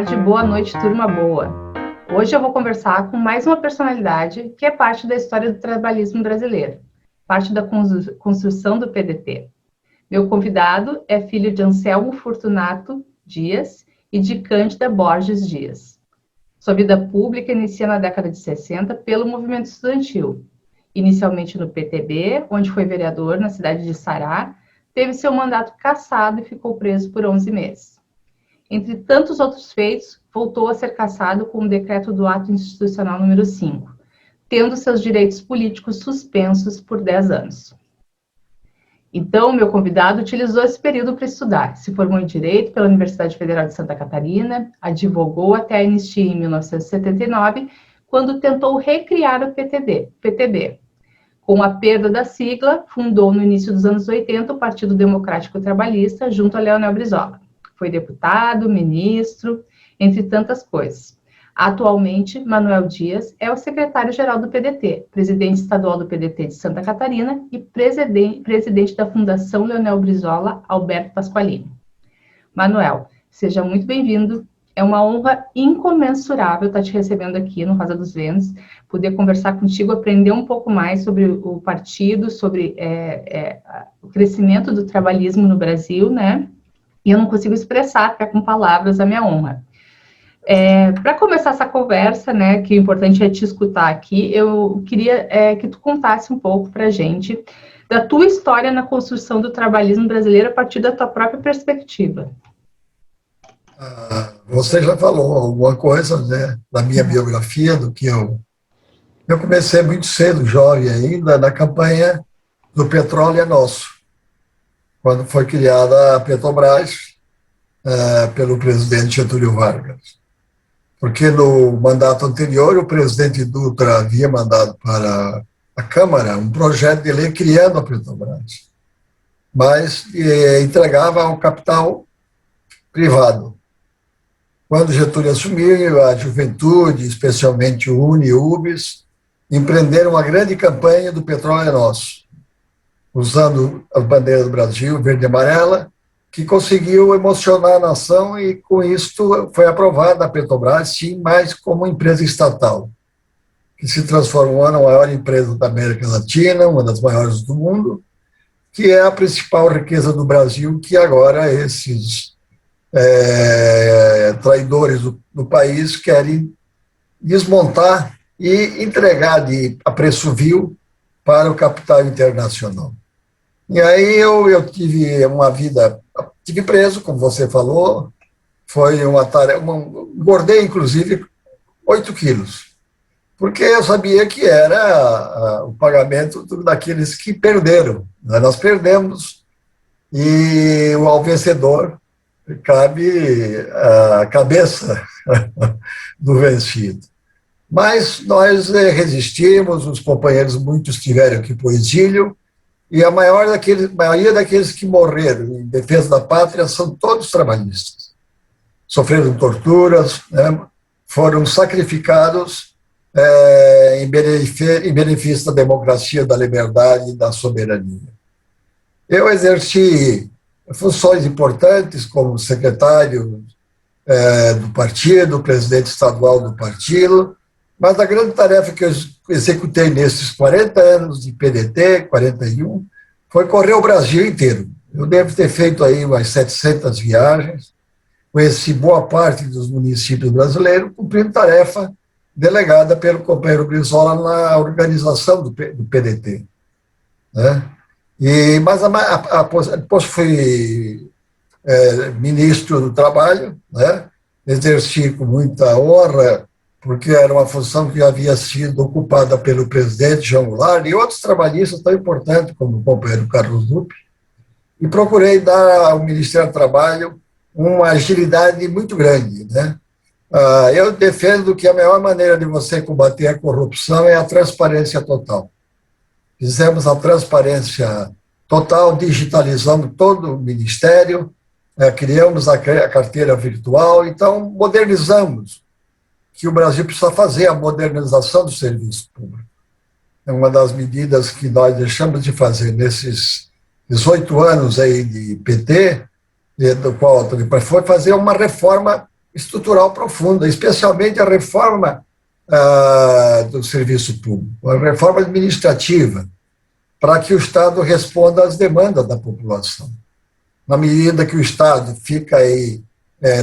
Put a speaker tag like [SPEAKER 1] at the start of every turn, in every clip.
[SPEAKER 1] tarde, boa noite, turma boa. Hoje eu vou conversar com mais uma personalidade que é parte da história do trabalhismo brasileiro, parte da construção do PDT. Meu convidado é filho de Anselmo Fortunato Dias e de Cândida Borges Dias. Sua vida pública inicia na década de 60 pelo movimento estudantil, inicialmente no PTB, onde foi vereador na cidade de Sará, teve seu mandato cassado e ficou preso por 11 meses. Entre tantos outros feitos, voltou a ser cassado com o decreto do Ato Institucional número 5, tendo seus direitos políticos suspensos por 10 anos. Então, meu convidado utilizou esse período para estudar. Se formou em Direito pela Universidade Federal de Santa Catarina, advogou até a anistia em 1979, quando tentou recriar o PTB. Com a perda da sigla, fundou no início dos anos 80 o Partido Democrático Trabalhista, junto a Leonel Brizola. Foi deputado, ministro, entre tantas coisas. Atualmente, Manuel Dias é o secretário-geral do PDT, presidente estadual do PDT de Santa Catarina e presidente da Fundação Leonel Brizola, Alberto Pasqualini. Manuel, seja muito bem-vindo. É uma honra incomensurável estar te recebendo aqui no Rosa dos Ventos, poder conversar contigo, aprender um pouco mais sobre o partido, sobre o crescimento do trabalhismo no Brasil, né? E eu não consigo expressar até com palavras a minha honra. Para começar essa conversa, né, que o importante é te escutar aqui, eu queria que tu contasse um pouco para a gente da tua história na construção do trabalhismo brasileiro a partir da tua própria perspectiva.
[SPEAKER 2] Você já falou alguma coisa, né, da minha biografia, do que eu comecei muito cedo, jovem ainda, na campanha do Petróleo é Nosso, quando foi criada a Petrobras pelo presidente Getúlio Vargas. Porque no mandato anterior, o presidente Dutra havia mandado para a Câmara um projeto de lei criando a Petrobras, mas entregava ao capital privado. Quando Getúlio assumiu, a juventude, especialmente o UniUbs, empreenderam uma grande campanha do Petróleo é Nosso, usando as bandeiras do Brasil, verde e amarela, que conseguiu emocionar a nação e, com isso, foi aprovada a Petrobras, sim, mas como empresa estatal, que se transformou na maior empresa da América Latina, uma das maiores do mundo, que é a principal riqueza do Brasil, que agora esses traidores do país querem desmontar e entregar a preço vil para o capital internacional. E aí eu tive uma vida, tive preso, como você falou, foi uma tarefa, engordei inclusive 8 quilos, porque eu sabia que era o pagamento daqueles que perderam. Nós perdemos e ao vencedor cabe a cabeça do vencido. Mas nós resistimos, os companheiros, muitos tiveram que ir para o exílio, e a maioria daqueles que morreram em defesa da pátria são todos trabalhistas. Sofreram torturas, né, foram sacrificados em benefício da democracia, da liberdade e da soberania. Eu exerci funções importantes como secretário do partido, presidente estadual do partido, mas a grande tarefa que eu executei nesses 40 anos de PDT, 41, foi correr o Brasil inteiro. Eu devo ter feito aí umas 700 viagens, conheci boa parte dos municípios brasileiros, cumprindo tarefa delegada pelo companheiro Brizola na organização do PDT. Né? Mas depois fui ministro do Trabalho, né? Exerci com muita honra, porque era uma função que havia sido ocupada pelo presidente João Goulart e outros trabalhistas tão importantes como o companheiro Carlos Lupe, e procurei dar ao Ministério do Trabalho uma agilidade muito grande. Né? Eu defendo que a melhor maneira de você combater a corrupção é a transparência total. Fizemos a transparência total, digitalizamos todo o Ministério, criamos a carteira virtual, então modernizamos, que o Brasil precisa fazer a modernização do serviço público. É uma das medidas que nós deixamos de fazer nesses 18 anos aí de PT, do qual foi fazer uma reforma estrutural profunda, especialmente a reforma do serviço público, a reforma administrativa, para que o Estado responda às demandas da população. Na medida que o Estado fica aí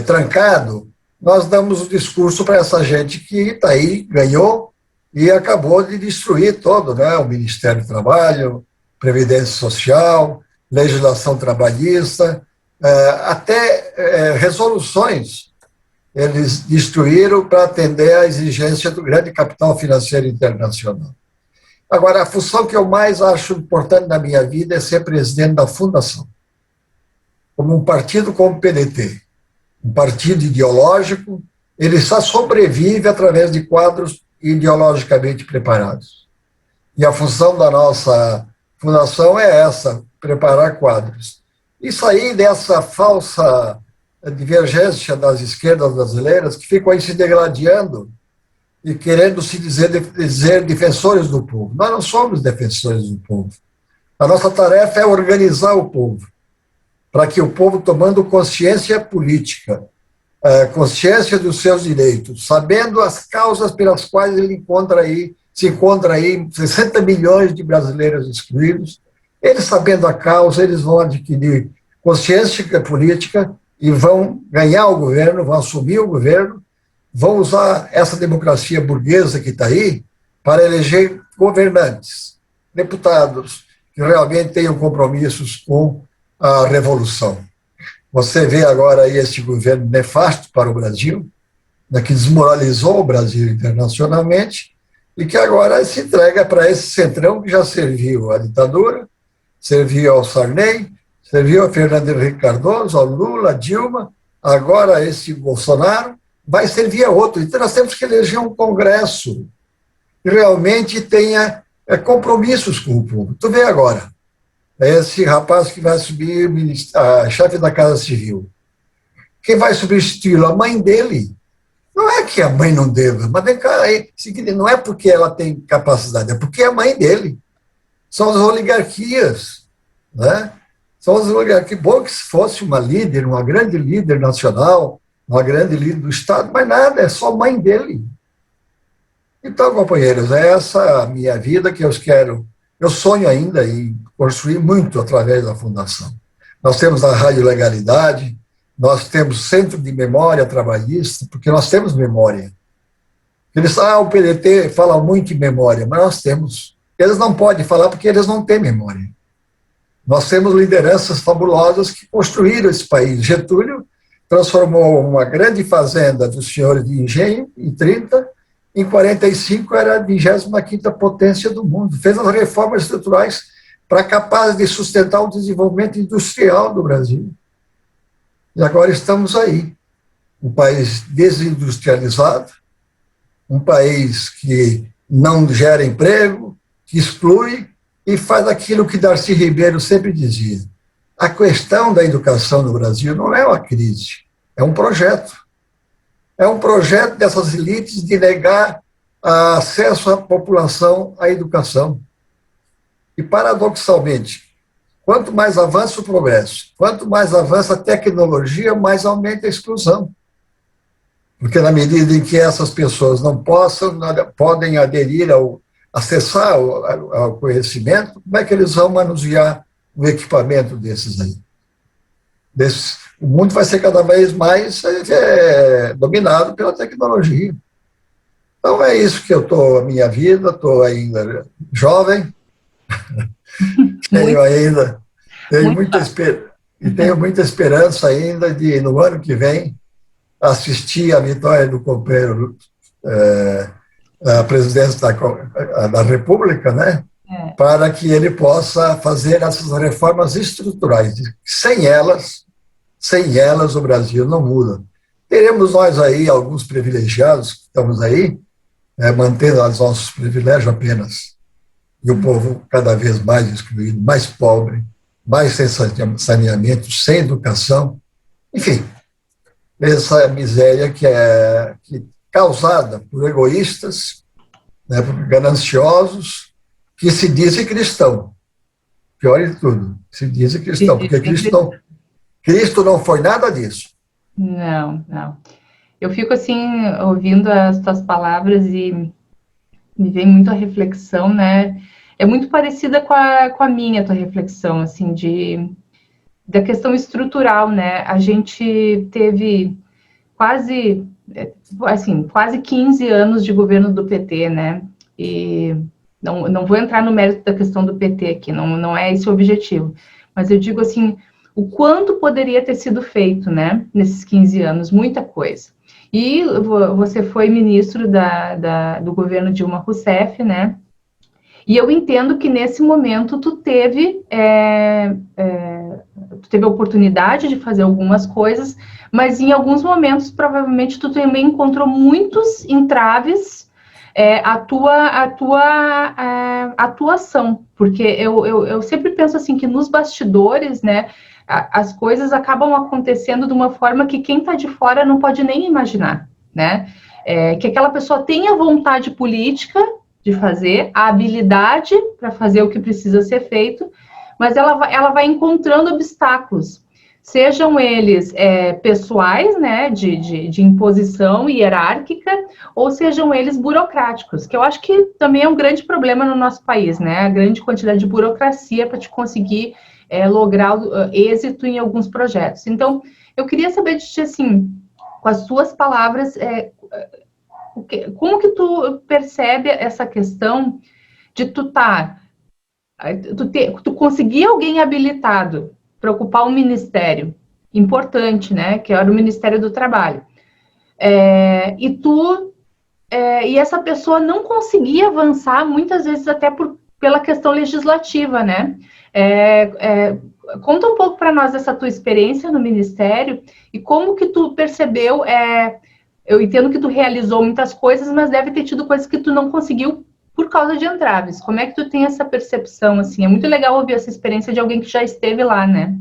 [SPEAKER 2] trancado, nós damos o discurso para essa gente que está aí, ganhou e acabou de destruir todo, né? O Ministério do Trabalho, Previdência Social, legislação trabalhista, até resoluções eles destruíram para atender à exigência do grande capital financeiro internacional. Agora, a função que eu mais acho importante na minha vida é ser presidente da fundação, como um partido como o PDT, um partido ideológico, ele só sobrevive através de quadros ideologicamente preparados. E a função da nossa fundação é essa, preparar quadros. E sair dessa falsa divergência das esquerdas brasileiras, que ficam aí se degladiando e querendo se dizer defensores do povo. Nós não somos defensores do povo. A nossa tarefa é organizar o povo, para que o povo, tomando consciência política, consciência dos seus direitos, sabendo as causas pelas quais ele se encontra aí 60 milhões de brasileiros excluídos, eles sabendo a causa, eles vão adquirir consciência política e vão ganhar o governo, vão assumir o governo, vão usar essa democracia burguesa que está aí para eleger governantes, deputados, que realmente tenham compromissos com a revolução. Você vê agora aí este governo nefasto para o Brasil, né, que desmoralizou o Brasil internacionalmente e que agora se entrega para esse centrão que já serviu à ditadura, serviu ao Sarney, serviu a Fernando Henrique Cardoso, ao Lula, a Dilma, agora esse Bolsonaro, vai servir a outro. Então nós temos que eleger um Congresso que realmente tenha compromissos com o povo. Tu vê agora, esse rapaz que vai assumir a chefe da Casa Civil. Quem vai substituí-lo? A mãe dele. Não é que a mãe não deva, mas vem cá, não é porque ela tem capacidade, é porque é a mãe dele. São as oligarquias, né? São as oligarquias. Bom que se fosse uma líder, uma grande líder nacional, uma grande líder do Estado, mas nada, é só a mãe dele. Então, companheiros, é essa a minha vida que eu quero. Eu sonho ainda em construir muito através da Fundação. Nós temos a Rádio Legalidade, nós temos Centro de Memória Trabalhista, porque nós temos memória. Eles o PDT fala muito em memória, mas nós temos. Eles não podem falar porque eles não têm memória. Nós temos lideranças fabulosas que construíram esse país. Getúlio transformou uma grande fazenda dos senhores de engenho em 30, em 45 era a 25ª potência do mundo. Fez as reformas estruturais para capaz de sustentar o desenvolvimento industrial do Brasil. E agora estamos aí, um país desindustrializado, um país que não gera emprego, que exclui e faz aquilo que Darcy Ribeiro sempre dizia. A questão da educação no Brasil não é uma crise, é um projeto. É um projeto dessas elites de negar acesso à população à educação. E, paradoxalmente, quanto mais avança o progresso, quanto mais avança a tecnologia, mais aumenta a exclusão. Porque na medida em que essas pessoas não podem aderir acessar ao conhecimento, como é que eles vão manusear o equipamento desses aí? O mundo vai ser cada vez mais dominado pela tecnologia. Então é isso que eu estou, a minha vida, estou ainda jovem, tenho muita esperança ainda de, no ano que vem, assistir a vitória do companheiro a presidência da República, né? Para que ele possa fazer essas reformas estruturais. Sem elas o Brasil não muda. Teremos nós aí, alguns privilegiados que estamos aí, mantendo os nossos privilégios apenas, e o povo cada vez mais excluído, mais pobre, mais sem saneamento, sem educação, enfim, essa miséria que é causada por egoístas, né, por gananciosos, que se dizem cristão. Pior de tudo, se dizem cristão, porque Cristo não foi nada disso.
[SPEAKER 1] Não, não. Eu fico assim, ouvindo as tuas palavras e me vem muito a reflexão, né? É muito parecida com a minha tua reflexão, assim, da questão estrutural, né? A gente teve quase, assim, quase 15 anos de governo do PT, né? E não vou entrar no mérito da questão do PT aqui, não é esse o objetivo. Mas eu digo assim, o quanto poderia ter sido feito, né? Nesses 15 anos, muita coisa. E você foi ministro do governo Dilma Rousseff, né? E eu entendo que nesse momento tu teve a oportunidade de fazer algumas coisas, mas em alguns momentos provavelmente tu também encontrou muitos entraves à tua atuação, porque eu sempre penso assim que nos bastidores, né, as coisas acabam acontecendo de uma forma que quem está de fora não pode nem imaginar, né? Que aquela pessoa tenha vontade política de fazer, a habilidade para fazer o que precisa ser feito, mas ela vai encontrando obstáculos, sejam eles pessoais, né, de imposição hierárquica, ou sejam eles burocráticos, que eu acho que também é um grande problema no nosso país, né, a grande quantidade de burocracia para te conseguir lograr êxito em alguns projetos. Então, eu queria saber de ti, assim, com as suas palavras, como que tu percebe essa questão de tu conseguir alguém habilitado para ocupar um ministério importante, né, que era o Ministério do Trabalho, e essa pessoa não conseguia avançar, muitas vezes até pela questão legislativa, né? Conta um pouco para nós dessa tua experiência no Ministério e como que tu percebeu. Eu entendo que tu realizou muitas coisas, mas deve ter tido coisas que tu não conseguiu por causa de entraves. Como é que tu tem essa percepção, assim? É muito legal ouvir essa experiência de alguém que já esteve lá, né?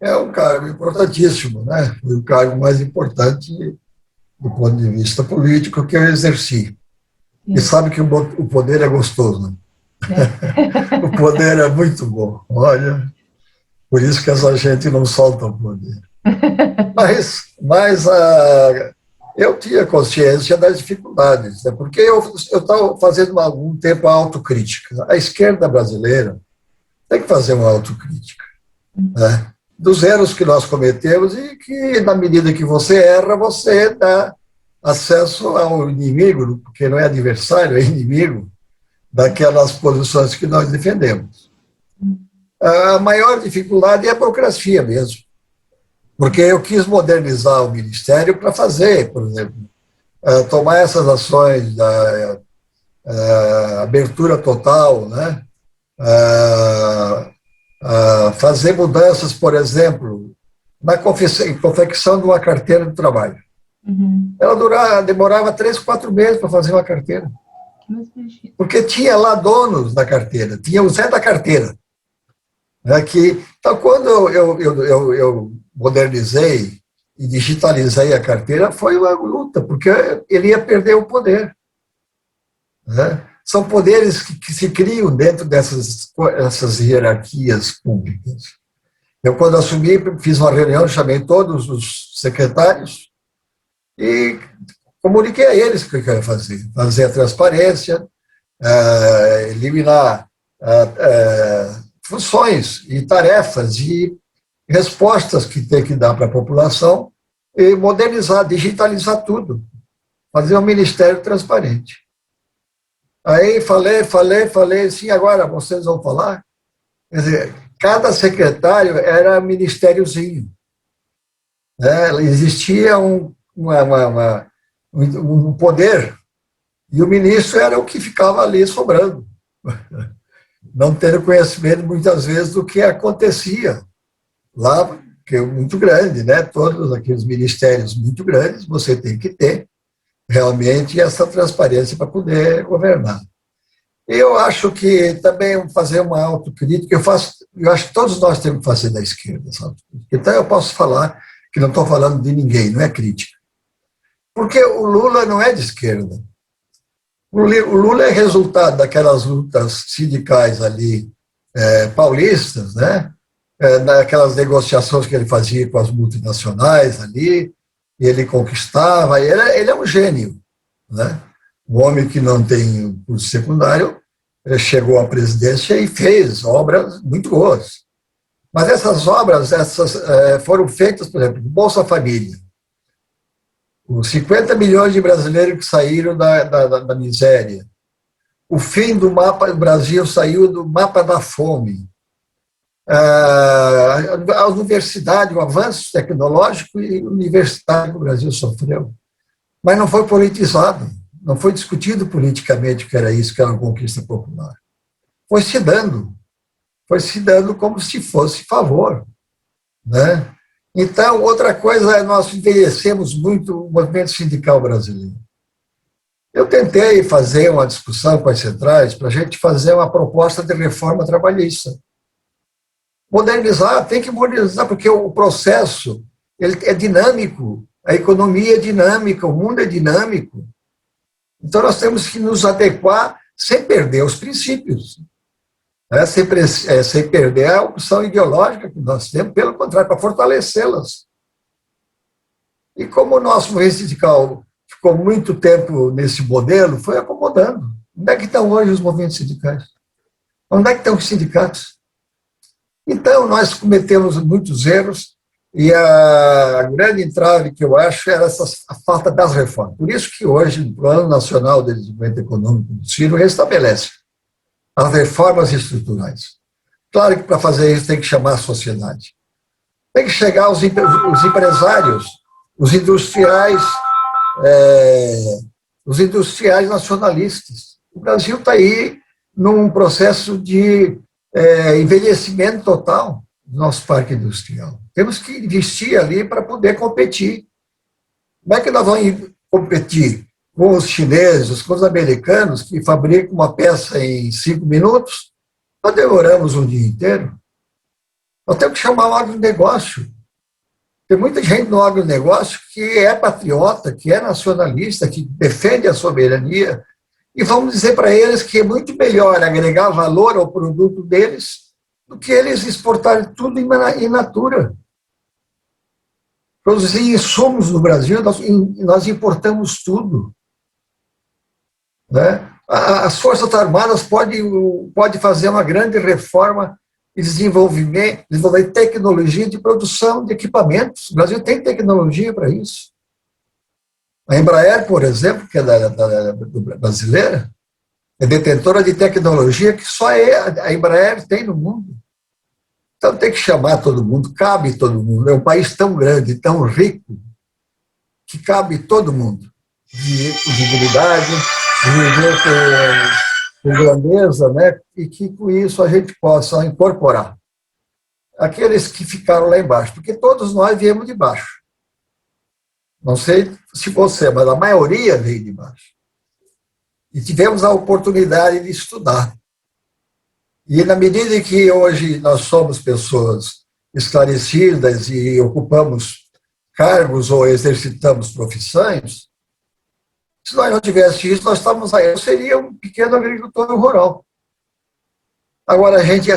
[SPEAKER 2] É um cargo importantíssimo, né? Foi o cargo mais importante do ponto de vista político que eu exerci. E sabe que o poder é gostoso, né? O poder é muito bom. Olha, por isso que essa gente não solta o poder. Mas eu tinha consciência das dificuldades, né? Porque eu estava fazendo há algum tempo a autocrítica. A esquerda brasileira tem que fazer uma autocrítica, né? Dos erros que nós cometemos e que, na medida que você erra, você dá acesso ao inimigo, porque não é adversário, é inimigo daquelas posições que nós defendemos. A maior dificuldade é a burocracia mesmo, porque eu quis modernizar o Ministério para fazer, por exemplo, tomar essas ações da abertura total, né? Fazer mudanças, por exemplo, na confecção de uma carteira de trabalho.
[SPEAKER 1] Uhum.
[SPEAKER 2] Ela demorava 3, 4 meses para fazer uma carteira. Porque tinha lá donos da carteira, tinha o Zé da carteira. Então, quando eu modernizei e digitalizei a carteira, foi uma luta, porque ele ia perder o poder, né? São poderes que se criam dentro dessas hierarquias públicas. Eu, quando assumi, fiz uma reunião, chamei todos os secretários e comuniquei a eles o que eu ia fazer. Fazer a transparência, eliminar funções e tarefas e respostas que tem que dar para a população e modernizar, digitalizar tudo, fazer um ministério transparente. Aí falei, sim, agora vocês vão falar? Quer dizer, cada secretário era ministériozinho, né? Existia um poder, e o ministro era o que ficava ali sobrando, não tendo conhecimento, muitas vezes, do que acontecia lá, que é muito grande, né? Todos aqueles ministérios muito grandes, você tem que ter realmente essa transparência para poder governar. Eu acho que também fazer uma autocrítica, eu acho que todos nós temos que fazer da esquerda, sabe? Então eu posso falar que não estou falando de ninguém, não é crítica. Porque o Lula não é de esquerda. O Lula é resultado daquelas lutas sindicais ali, paulistas, né? Daquelas negociações que ele fazia com as multinacionais ali, ele conquistava, ele é um gênio, né? Um homem que não tem curso secundário, ele chegou à presidência e fez obras muito boas. Mas essas obras foram feitas, por exemplo, Bolsa Família. Os 50 milhões de brasileiros que saíram da miséria. O fim do mapa, o Brasil saiu do mapa da fome. A universidade, o avanço tecnológico e universitário que o Brasil sofreu. Mas não foi politizado, não foi discutido politicamente que era isso, que era uma conquista popular. Foi se dando como se fosse favor, né? Então, outra coisa é nós envelhecemos muito o movimento sindical brasileiro. Eu tentei fazer uma discussão com as centrais para a gente fazer uma proposta de reforma trabalhista. Modernizar, tem que modernizar, porque o processo ele é dinâmico, a economia é dinâmica, o mundo é dinâmico. Então, nós temos que nos adequar sem perder os princípios, né? Sem perder a opção ideológica que nós temos, pelo contrário, para fortalecê-las. E como o nosso movimento sindical ficou muito tempo nesse modelo, foi acomodando. Onde é que estão hoje os movimentos sindicais? Onde é que estão os sindicatos? Então, nós cometemos muitos erros e a grande entrave que eu acho era a falta das reformas. Por isso que hoje o Plano Nacional de Desenvolvimento Econômico do Ciro restabelece as reformas estruturais. Claro que para fazer isso tem que chamar a sociedade. Tem que chegar os empresários, os industriais nacionalistas. O Brasil está aí num processo de envelhecimento total do nosso parque industrial. Temos que investir ali para poder competir. Como é que nós vamos competir com os chineses, com os americanos, que fabricam uma peça em 5 minutos? Nós demoramos um dia inteiro. Nós temos que chamar o agronegócio. Tem muita gente no agronegócio que é patriota, que é nacionalista, que defende a soberania, e vamos dizer para eles que é muito melhor agregar valor ao produto deles do que eles exportarem tudo in natura. Produzir insumos no Brasil, nós importamos tudo, né? As Forças Armadas podem fazer uma grande reforma e desenvolver tecnologia de produção de equipamentos. O Brasil tem tecnologia para isso. A Embraer, por exemplo, que é brasileira, é detentora de tecnologia que só a Embraer tem no mundo. Então tem que chamar todo mundo, cabe todo mundo. É um país tão grande, tão rico, que cabe todo mundo. De dignidade, de viver com grandeza, né? E que com isso a gente possa incorporar aqueles que ficaram lá embaixo, porque todos nós viemos de baixo. Não sei se você, mas a maioria veio de baixo. E tivemos a oportunidade de estudar. E na medida em que hoje nós somos pessoas esclarecidas e ocupamos cargos ou exercitamos profissões, se nós não tivéssemos isso, nós estávamos aí. Eu seria um pequeno agricultor rural. Agora a gente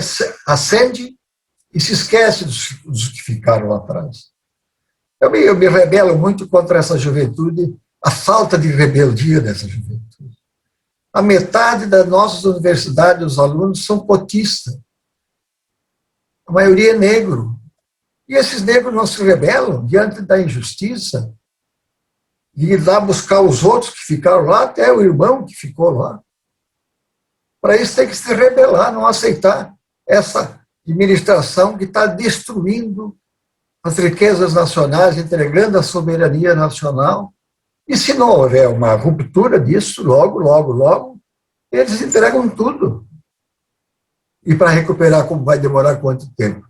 [SPEAKER 2] acende e se esquece dos que ficaram lá atrás. Eu me rebelo muito contra essa juventude, a falta de rebeldia dessa juventude. A metade das nossas universidades, os alunos, são cotistas. A maioria é negro. E esses negros não se rebelam diante da injustiça de ir lá buscar os outros que ficaram lá, até o irmão que ficou lá. Para isso tem que se rebelar, não aceitar essa administração que está destruindo as riquezas nacionais, entregando a soberania nacional. E se não houver uma ruptura disso, logo, eles entregam tudo. E para recuperar, como vai demorar quanto tempo?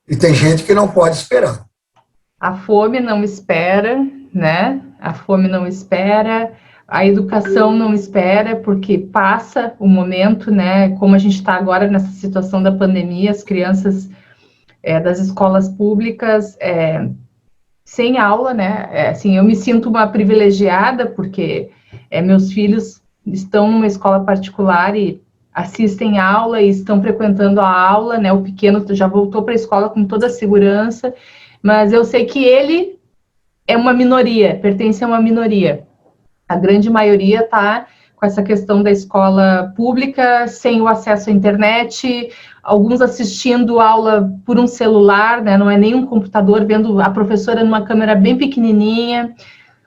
[SPEAKER 2] E tem gente que não pode esperar.
[SPEAKER 1] A fome não espera, né? A fome não espera, a educação não espera, porque passa o momento, né? Como a gente está agora nessa situação da pandemia, as crianças das escolas públicas sem aula, né? Assim, eu me sinto uma privilegiada, porque meus filhos estão numa escola particular e assistem aula e estão frequentando a aula, né? O pequeno já voltou para a escola com toda a segurança, mas eu sei que ele é uma minoria, pertence a uma minoria. A grande maioria está com essa questão da escola pública, sem o acesso à internet, alguns assistindo aula por um celular, né, não é nem um computador, vendo a professora numa câmera bem pequenininha,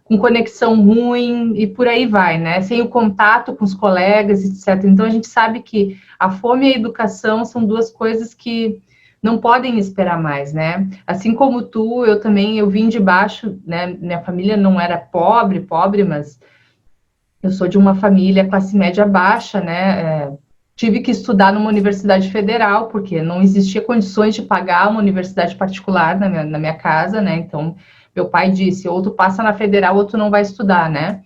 [SPEAKER 1] com conexão ruim, e por aí vai, né, sem o contato com os colegas, etc. Então, a gente sabe que a fome e a educação são duas coisas que não podem esperar mais, né? Assim como tu, eu também, eu vim de baixo, né? Minha família não era pobre, mas eu sou de uma família classe média baixa, né? Tive que estudar numa universidade federal, porque não existia condições de pagar uma universidade particular na minha casa, né? Então, meu pai disse, ou tu passa na federal ou tu não vai estudar, né?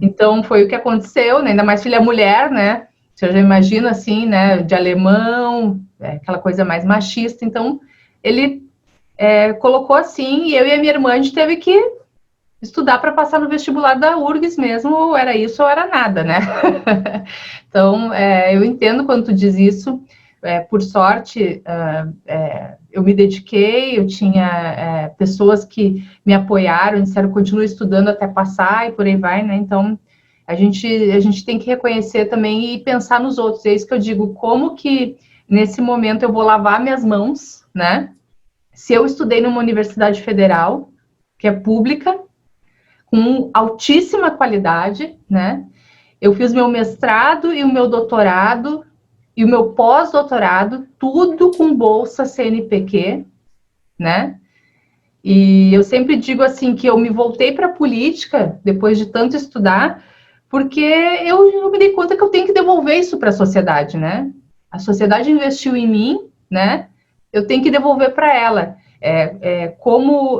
[SPEAKER 1] Então, foi o que aconteceu, né? Ainda mais filha mulher, né? Você já imagina, assim, né? De alemão, aquela coisa mais machista. Então, ele colocou assim, e eu e a minha irmã, a gente teve que estudar para passar no vestibular da URGS mesmo, ou era isso ou era nada, né? Então, eu entendo quando tu diz isso. Por sorte, eu me dediquei, eu tinha pessoas que me apoiaram, disseram, continua estudando até passar, e por aí vai, né? Então, a gente tem que reconhecer também e pensar nos outros. É isso que eu digo, como que nesse momento eu vou lavar minhas mãos, né? Se eu estudei numa universidade federal, que é pública, com altíssima qualidade, né? Eu fiz meu mestrado e o meu doutorado e o meu pós-doutorado, tudo com bolsa CNPq, né? E eu sempre digo assim que eu me voltei para a política depois de tanto estudar, porque eu me dei conta que eu tenho que devolver isso para a sociedade, né? A sociedade investiu em mim, né? Eu tenho que devolver para ela como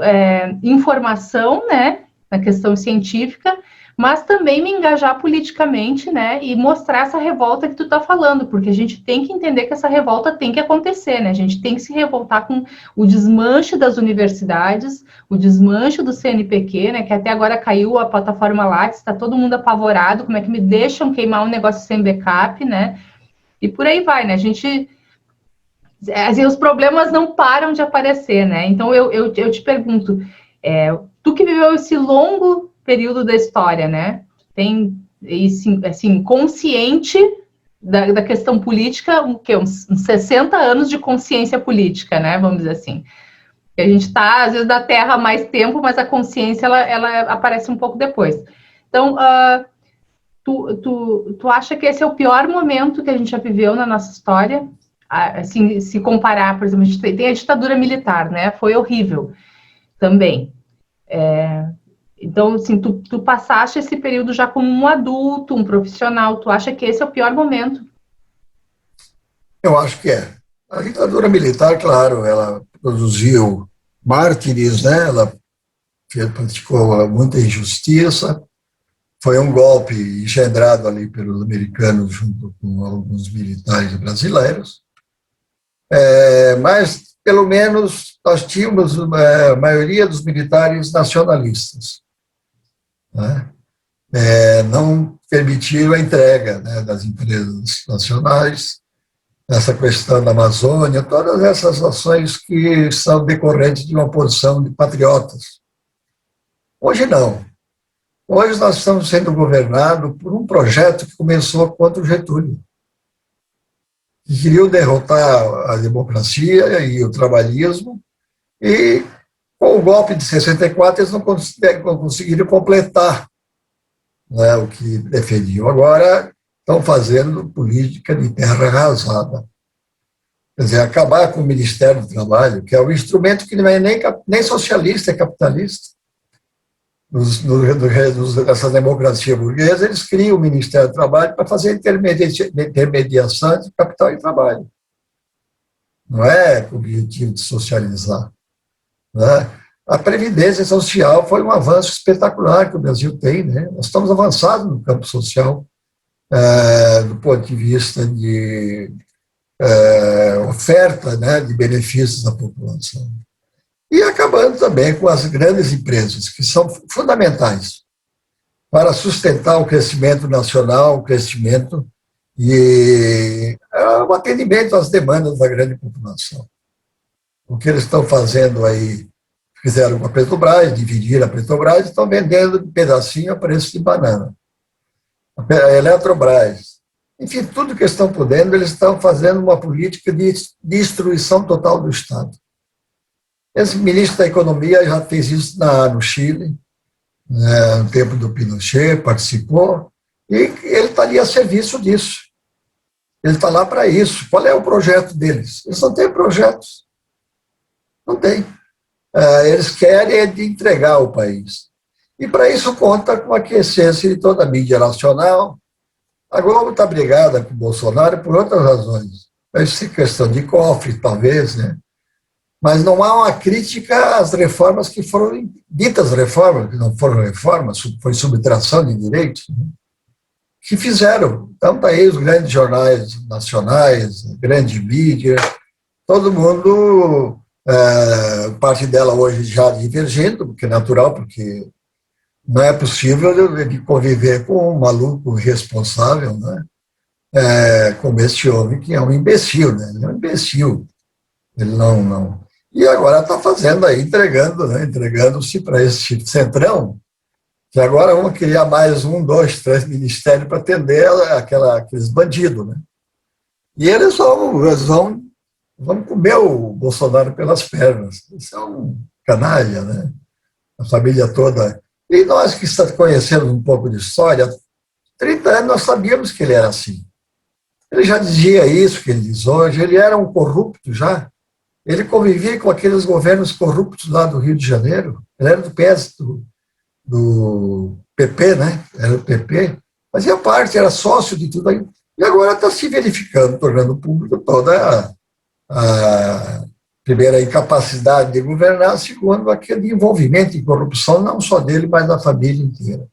[SPEAKER 1] informação, né? Na questão científica, mas também me engajar politicamente, né, e mostrar essa revolta que tu tá falando, porque a gente tem que entender que essa revolta tem que acontecer, né, a gente tem que se revoltar com o desmanche das universidades, o desmanche do CNPq, né, que até agora caiu a plataforma Lattes, está todo mundo apavorado, como é que me deixam queimar um negócio sem backup, né, e por aí vai, né, a gente... Assim, os problemas não param de aparecer, né, então eu te pergunto, tu que viveu esse longo período da história, né? Tem, assim, consciente da questão política, uns 60 anos de consciência política, né? Vamos dizer assim. A gente está, às vezes, da Terra há mais tempo, mas a consciência, ela aparece um pouco depois. Então, tu acha que esse é o pior momento que a gente já viveu na nossa história? Assim, se comparar, por exemplo, a gente tem a ditadura militar, né? Foi horrível também. Então, assim, tu passaste esse período já como um adulto, um profissional, tu acha que esse é o pior momento?
[SPEAKER 2] Eu acho que é. A ditadura militar, claro, ela produziu mártires, né? Ela praticou muita injustiça, foi um golpe engendrado ali pelos americanos junto com alguns militares brasileiros, mas pelo menos nós tínhamos a maioria dos militares nacionalistas, né? Não permitiram a entrega, né, das empresas nacionais, essa questão da Amazônia, todas essas ações que são decorrentes de uma posição de patriotas. Hoje não. Hoje nós estamos sendo governados por um projeto que começou contra o Getúlio, que queriam derrotar a democracia e o trabalhismo, e com o golpe de 64 eles não conseguiram completar, né, o que defendiam. Agora estão fazendo política de terra arrasada. Quer dizer, acabar com o Ministério do Trabalho, que é um instrumento que não é nem socialista, é capitalista. Nessa democracia burguesa, eles criam o Ministério do Trabalho para fazer intermediação de capital e trabalho. Não é com o objetivo de socializar, né? A Previdência Social foi um avanço espetacular que o Brasil tem, né? Nós estamos avançados no campo social, do ponto de vista de oferta, né, de benefícios à população. E acabando também com as grandes empresas, que são fundamentais para sustentar o crescimento nacional, o crescimento e o atendimento às demandas da grande população. O que eles estão fazendo aí fizeram com a Petrobras, dividiram a Petrobras e estão vendendo um pedacinho a preço de banana. A Eletrobras. Enfim, tudo que estão podendo, eles estão fazendo uma política de destruição total do Estado. Esse ministro da Economia já fez isso no Chile, no tempo do Pinochet, participou, e ele está ali a serviço disso. Ele está lá para isso. Qual é o projeto deles? Eles não têm projetos. Não tem. Eles querem de entregar o país. E para isso conta com a aquiescência de toda a mídia nacional. A Globo está brigada com o Bolsonaro por outras razões. Essa questão de cofre, talvez, né? Mas não há uma crítica às reformas que foram ditas reformas, que não foram reformas, foi subtração de direitos, né? Que fizeram. Então, está aí os grandes jornais nacionais, a grande mídia, todo mundo, parte dela hoje já divergindo, porque é natural, porque não é possível de conviver com um maluco irresponsável, né? Como este homem, que é um imbecil, né? Ele é um imbecil. Ele não. E agora está fazendo aí, entregando-se para esse centrão, que agora vão criar mais 1, 2, 3 ministérios para atender aqueles bandidos, né? E eles vão comer o Bolsonaro pelas pernas. Isso é um canalha, né? A família toda. E nós que conhecemos um pouco de história, 30 anos nós sabíamos que ele era assim. Ele já dizia isso que ele diz hoje, ele era um corrupto já. Ele convivia com aqueles governos corruptos lá do Rio de Janeiro. Ele era do PS, do PP, né? Era do PP. Fazia parte, era sócio de tudo aí. E agora está se verificando, tornando público toda a primeira incapacidade de governar, segundo aquele envolvimento em corrupção, não só dele, mas da família inteira.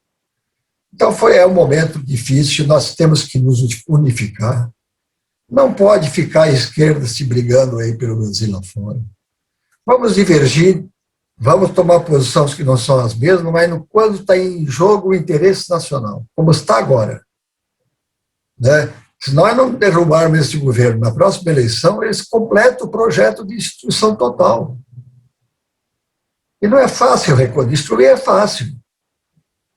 [SPEAKER 2] Então é um momento difícil, nós temos que nos unificar. Não pode ficar a esquerda se brigando aí pelo Brasil lá fora. Vamos divergir, vamos tomar posições que não são as mesmas, mas quando está em jogo o interesse nacional, como está agora, né? Se nós não derrubarmos esse governo na próxima eleição, eles completam o projeto de destruição total. E não é fácil destruir é fácil.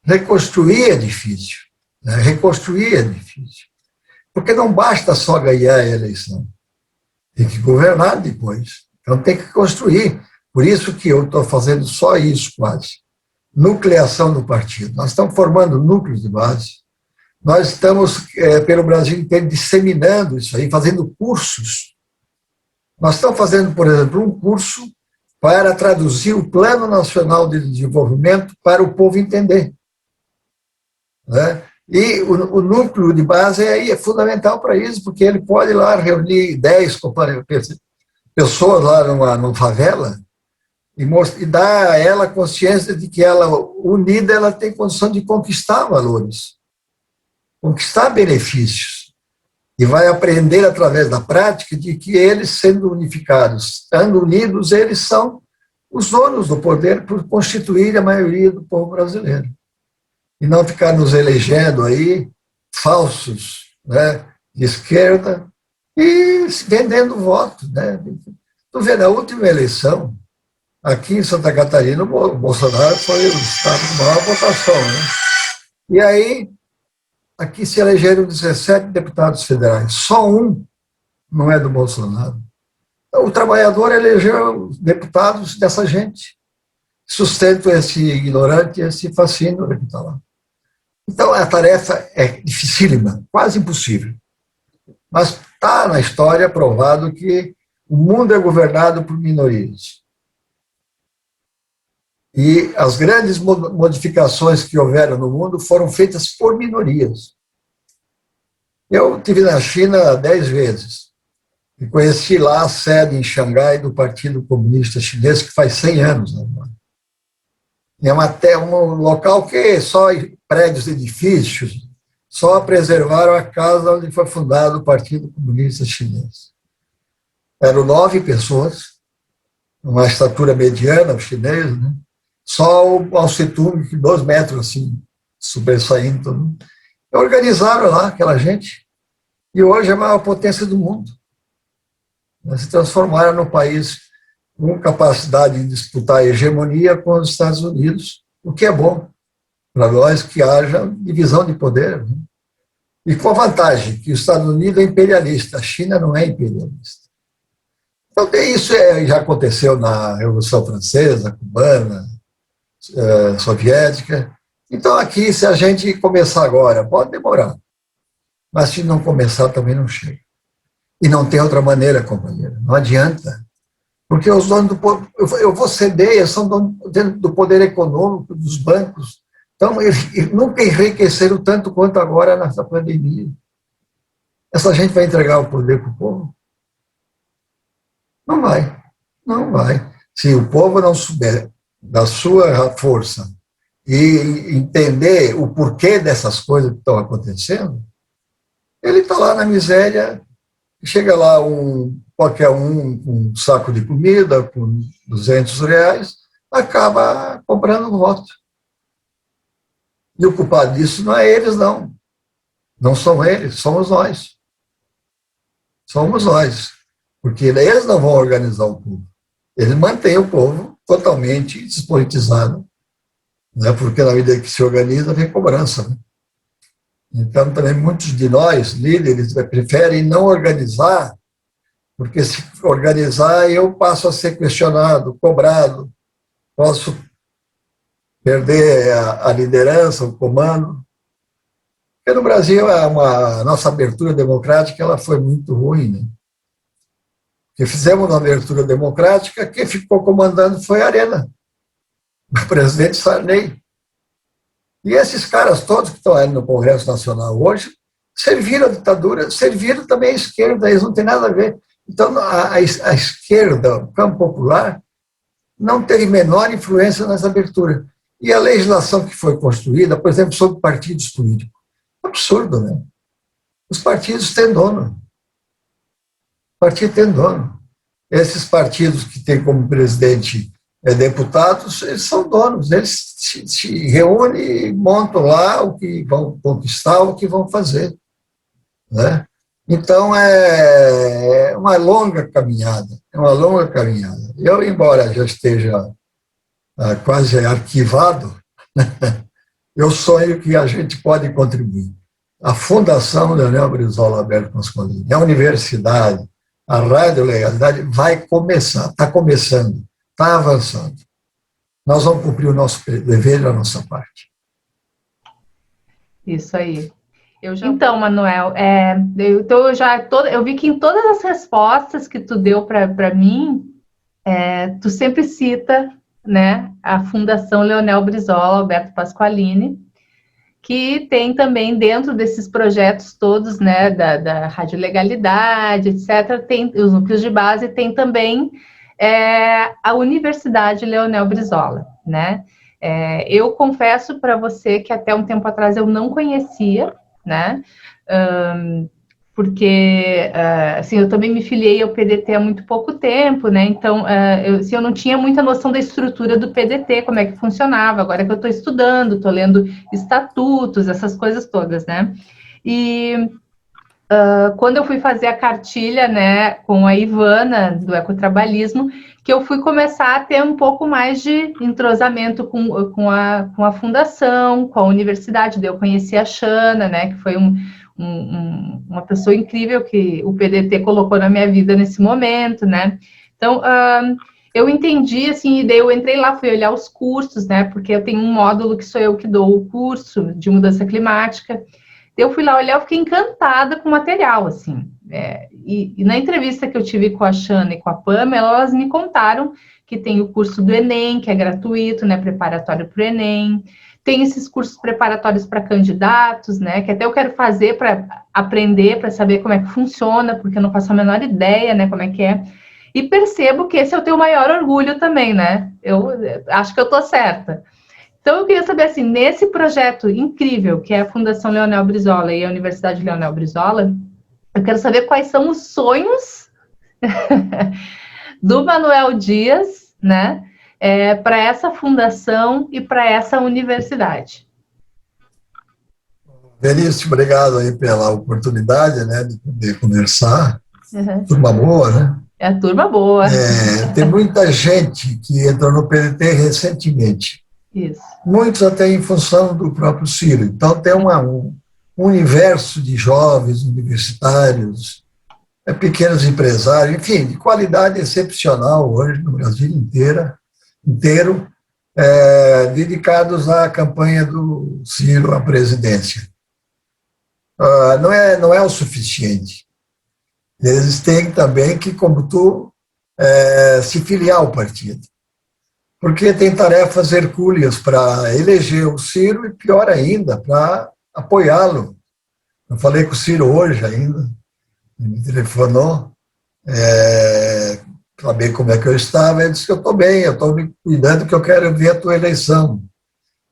[SPEAKER 2] Reconstruir é difícil. Né? Reconstruir é difícil. Porque não basta só ganhar a eleição. Tem que governar depois. Então tem que construir. Por isso que eu estou fazendo só isso quase. Nucleação do partido. Nós estamos formando núcleos de base. Nós estamos, pelo Brasil inteiro, disseminando isso aí, fazendo cursos. Nós estamos fazendo, por exemplo, um curso para traduzir o Plano Nacional de Desenvolvimento para o povo entender. Né? E o núcleo de base é fundamental para isso, porque ele pode lá reunir 10 pessoas lá numa favela e dar a ela consciência de que ela, unida, ela tem condição de conquistar valores, conquistar benefícios. E vai aprender através da prática de que eles, sendo unificados, estando unidos, eles são os donos do poder por constituir a maioria do povo brasileiro. E não ficar nos elegendo aí falsos, né, de esquerda e vendendo voto. Né? Tu vê, na última eleição, aqui em Santa Catarina, o Bolsonaro foi o estado de maior votação. Né? E aí, aqui se elegeram 17 deputados federais, só um não é do Bolsonaro. Então, o trabalhador elegeu deputados dessa gente, sustentam esse ignorante, esse fascínio que está lá. Então, a tarefa é dificílima, quase impossível. Mas está na história provado que o mundo é governado por minorias. E as grandes modificações que houveram no mundo foram feitas por minorias. Eu estive na China 10 vezes e conheci lá a sede em Xangai do Partido Comunista Chinês, que faz 100 anos agora. É um local que só prédios, edifícios, só preservaram a casa onde foi fundado o Partido Comunista Chinês. Eram 9 pessoas, uma estatura mediana, o chinês, né? Só o Mao Tse-tung, 2 metros assim, sobressaindo. Organizaram lá aquela gente, e hoje é a maior potência do mundo. Se transformaram no país com capacidade de disputar a hegemonia com os Estados Unidos, o que é bom para nós que haja divisão de poder, né? E com a vantagem que os Estados Unidos é imperialista, a China não é imperialista. Então, isso já aconteceu na Revolução Francesa, cubana, soviética. Então, aqui, se a gente começar agora, pode demorar, mas se não começar, também não chega. E não tem outra maneira, companheiro, não adianta. Porque os donos do poder, eu vou ceder, eles são donos do poder econômico, dos bancos. Então, eles nunca enriqueceram tanto quanto agora nessa pandemia. Essa gente vai entregar o poder para o povo? Não vai, não vai. Se o povo não souber da sua força e entender o porquê dessas coisas que estão acontecendo, ele está lá na miséria, chega lá qualquer com um saco de comida, com R$ 200, acaba comprando um voto. E o culpado disso não é eles, não. Não são eles, somos nós. Somos nós. Porque eles não vão organizar o povo. Eles mantêm o povo totalmente despolitizado. Né? Porque na medida que se organiza, vem cobrança. Né? Então, também muitos de nós, líderes, preferem não organizar, porque se organizar, eu passo a ser questionado, cobrado, posso perder a liderança, o comando. Porque no Brasil, a nossa abertura democrática ela foi muito ruim. Né? Porque fizemos uma abertura democrática, quem ficou comandando foi a Arena, o presidente Sarney. E esses caras todos que estão aí no Congresso Nacional hoje serviram a ditadura, serviram também a esquerda, eles não têm nada a ver. Então, a esquerda, o campo popular, não teve menor influência nessa abertura. E a legislação que foi construída, por exemplo, sobre partidos políticos, absurdo, né? Os partidos têm dono. O partido tem dono. Esses partidos que têm como presidente deputados, eles são donos, eles se reúnem e montam lá o que vão conquistar, o que vão fazer. Né? Então, é uma longa caminhada, Eu, embora já esteja quase arquivado, eu sonho que a gente pode contribuir. A Fundação Leonel Brizola Alberto Pasqualini, a universidade, a Rádio Legalidade vai começar, está começando, está avançando. Nós vamos cumprir o nosso dever e a nossa parte.
[SPEAKER 1] Isso aí. Então, Manuel, eu vi que em todas as respostas que tu deu para mim, tu sempre cita, né, a Fundação Leonel Brizola Alberto Pasqualini, que tem também dentro desses projetos todos, né, da radiolegalidade, etc., tem os núcleos de base, tem também a Universidade Leonel Brizola, né? Eu confesso para você que até um tempo atrás eu não conhecia, né? Porque assim, eu também me filiei ao PDT há muito pouco tempo, né? Então, eu não tinha muita noção da estrutura do PDT, como é que funcionava. Agora que eu estou estudando, estou lendo estatutos, essas coisas todas, né? E quando eu fui fazer a cartilha, né, com a Ivana, do ecotrabalhismo, que eu fui começar a ter um pouco mais de entrosamento com a fundação, com a universidade. Daí eu conheci a Xana, né, que foi uma pessoa incrível que o PDT colocou na minha vida nesse momento, né. Então, eu entendi, assim, e daí eu entrei lá, fui olhar os cursos, né, porque eu tenho um módulo que sou eu que dou o curso de mudança climática. Eu fui lá olhar, eu fiquei encantada com o material, assim. E na entrevista que eu tive com a Xana e com a Pamela, elas me contaram que tem o curso do Enem, que é gratuito, né, preparatório para o Enem. Tem esses cursos preparatórios para candidatos, né, que até eu quero fazer para aprender, para saber como é que funciona, porque eu não faço a menor ideia, né, como é que é. E percebo que esse é o teu maior orgulho também, né? Eu acho que eu estou certa. Então, eu queria saber, assim, nesse projeto incrível, que é a Fundação Leonel Brizola e a Universidade Leonel Brizola, eu quero saber quais são os sonhos do Manuel Dias, né, para essa fundação e para essa universidade.
[SPEAKER 2] Denise, obrigado aí pela oportunidade, né, de poder conversar. Turma boa, né?
[SPEAKER 1] É a turma boa.
[SPEAKER 2] Tem muita gente que entrou no PDT recentemente.
[SPEAKER 1] Isso.
[SPEAKER 2] Muitos até em função do próprio Ciro. Então, tem um universo de jovens universitários, pequenos empresários, enfim, de qualidade excepcional hoje no Brasil inteiro, dedicados à campanha do Ciro à presidência. Não é o suficiente. Eles têm também que, como tu, se filiar ao partido. Porque tem tarefas hercúleas para eleger o Ciro e, pior ainda, para apoiá-lo. Eu falei com o Ciro hoje ainda, ele me telefonou, para saber como é que eu estava. Ele disse que eu estou bem, eu estou me cuidando, que eu quero ver a tua eleição.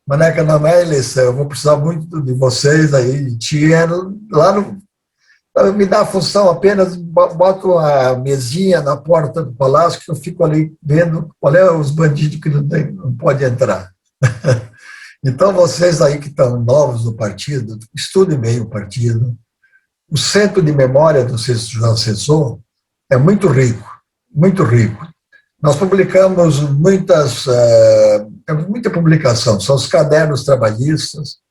[SPEAKER 2] Maneca, não é eleição, eu vou precisar muito de vocês aí, de ti, lá no... Me dá a função apenas, boto a mesinha na porta do palácio, que eu fico ali vendo qual é os bandidos que não podem entrar. Então, vocês aí que estão novos no partido, estudem bem o partido. O centro de memória do seu assessor é muito rico, muito rico. Nós publicamos temos muita publicação, são os cadernos trabalhistas.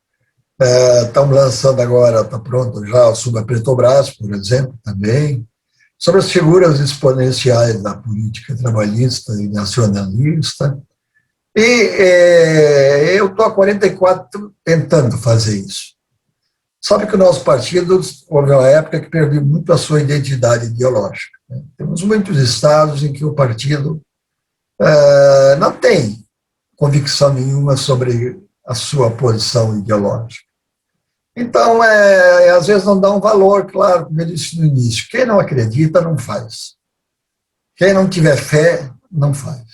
[SPEAKER 2] Estamos lançando agora, está pronto já, sobre a Petrobras, por exemplo, também, sobre as figuras exponenciais da política trabalhista e nacionalista. E eu estou há 44 tentando fazer isso. Sabe que o nosso partido, houve uma época que perdeu muito a sua identidade ideológica, né? Temos muitos estados em que o partido não tem convicção nenhuma sobre a sua posição ideológica. Então, às vezes não dá um valor, claro, como eu disse no início. Quem não acredita, não faz. Quem não tiver fé, não faz.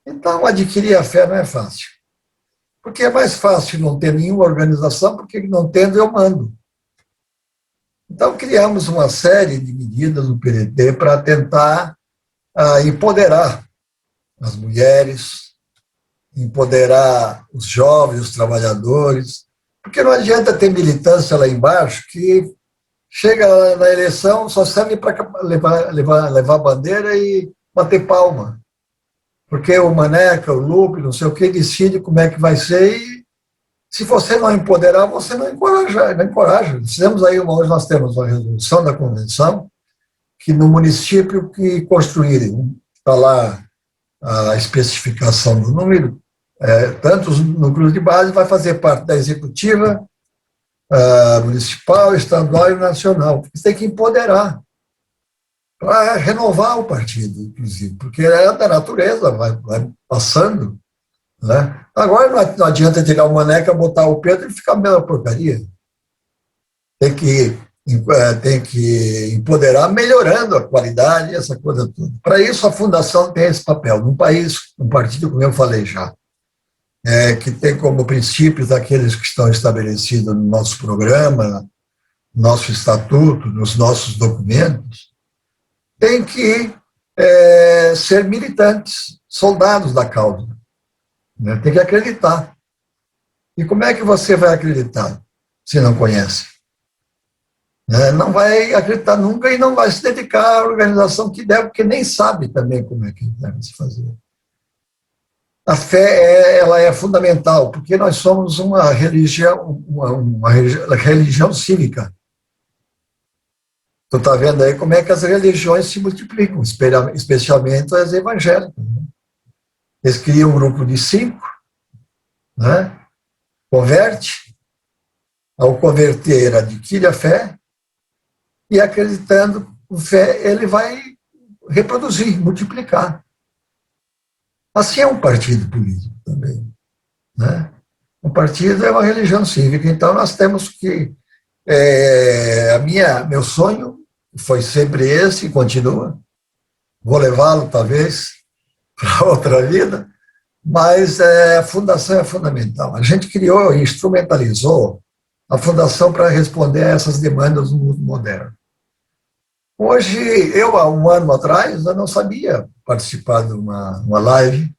[SPEAKER 2] Então, adquirir a fé não é fácil. Porque é mais fácil não ter nenhuma organização, porque não tendo, eu mando. Então, criamos uma série de medidas no PDT para tentar empoderar as mulheres, empoderar os jovens, os trabalhadores, porque não adianta ter militância lá embaixo que chega na eleição só serve para levar bandeira e bater palma. Porque o Maneca, o Lupe, não sei o que, decide como é que vai ser e se você não empoderar, você não encoraja. Fizemos aí hoje nós temos uma resolução da convenção que no município que construírem, está lá a especificação do número, tantos núcleos de base, vai fazer parte da executiva municipal, estadual e nacional. Você tem que empoderar para renovar o partido, inclusive, porque é da natureza, vai passando. Né? Agora não adianta tirar o Maneca, botar o Pedro e ficar a mesma porcaria. Tem que empoderar, melhorando a qualidade, essa coisa toda. Para isso, a fundação tem esse papel. Num país, um partido, como eu falei já, que tem como princípios aqueles que estão estabelecidos no nosso programa, no nosso estatuto, nos nossos documentos, tem que ser militantes, soldados da causa. Né? Tem que acreditar. E como é que você vai acreditar se não conhece? Não vai acreditar nunca e não vai se dedicar à organização que deve, porque nem sabe também como é que deve se fazer. A fé ela é fundamental, porque nós somos uma religião cívica. Tu está vendo aí como é que as religiões se multiplicam, especialmente as evangélicas. Né? Eles criam um grupo de 5, né? Converte, ao converter, adquire a fé, e acreditando com fé, ele vai reproduzir, multiplicar. Assim é um partido político também. Né? Um partido é uma religião cívica, então nós temos que... meu sonho foi sempre esse e continua. Vou levá-lo, talvez, para outra vida, mas a fundação é fundamental. A gente criou e instrumentalizou a fundação para responder a essas demandas do mundo moderno. Hoje, eu, há um ano atrás, eu não sabia participar de uma live,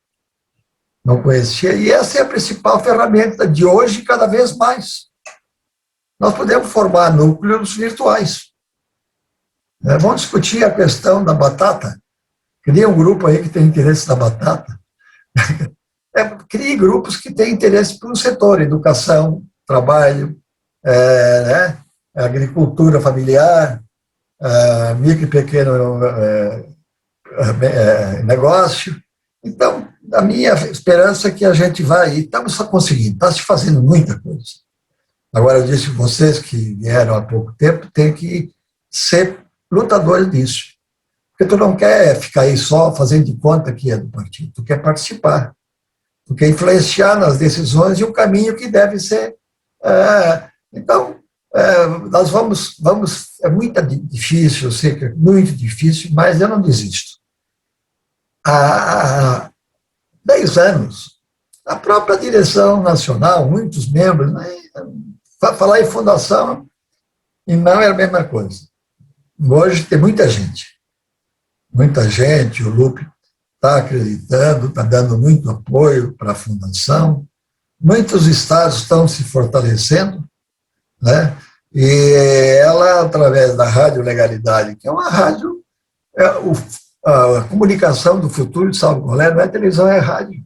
[SPEAKER 2] não conhecia, e essa é a principal ferramenta de hoje, cada vez mais. Nós podemos formar núcleos virtuais. Vamos discutir a questão da batata. Cria um grupo aí que tem interesse na batata. Crie grupos que têm interesse pelo setor, educação, trabalho, né, agricultura familiar, micro e pequeno negócio. Então, a minha esperança é que a gente vai, e estamos só conseguindo, está se fazendo muita coisa. Agora, eu disse vocês que vieram há pouco tempo, tem que ser lutadores disso. Porque tu não quer ficar aí só fazendo de conta que é do partido, tu quer participar, tu quer influenciar nas decisões e o caminho que deve ser. Então, nós vamos, é muito difícil, eu sei que é muito difícil, mas eu não desisto. Há 10 anos, a própria direção nacional, muitos membros, né, falar em fundação, e não é a mesma coisa. Hoje tem muita gente, o Lupe está acreditando, está dando muito apoio para a fundação, muitos estados estão se fortalecendo, né? E ela, através da Rádio Legalidade, que é uma rádio, a comunicação do futuro, salvo colé, não é televisão, é rádio,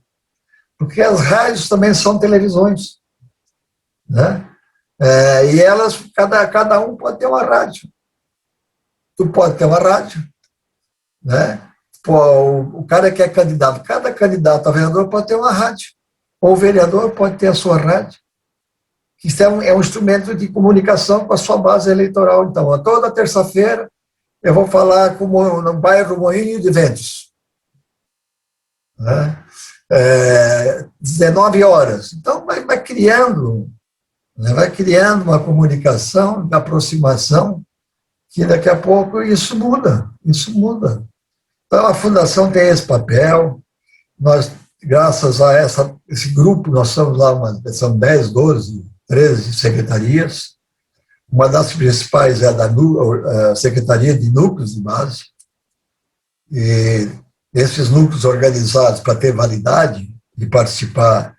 [SPEAKER 2] porque as rádios também são televisões, né? E elas, cada um pode ter uma rádio. Tu pode ter uma rádio, né? O cara que é candidato, cada candidato a vereador pode ter uma rádio, ou o vereador pode ter a sua rádio. Isso é um instrumento de comunicação com a sua base eleitoral. Então, toda terça-feira eu vou falar no bairro Moinho de Ventos, né? 19 horas. Então, vai criando, né? Vai criando uma comunicação de aproximação que daqui a pouco isso muda. Então, a Fundação tem esse papel. Nós, graças a esse grupo, nós somos lá, são 10, 12, 13 secretarias. Uma das principais é a Secretaria de Núcleos de Base. E esses núcleos organizados, para ter validade e participar,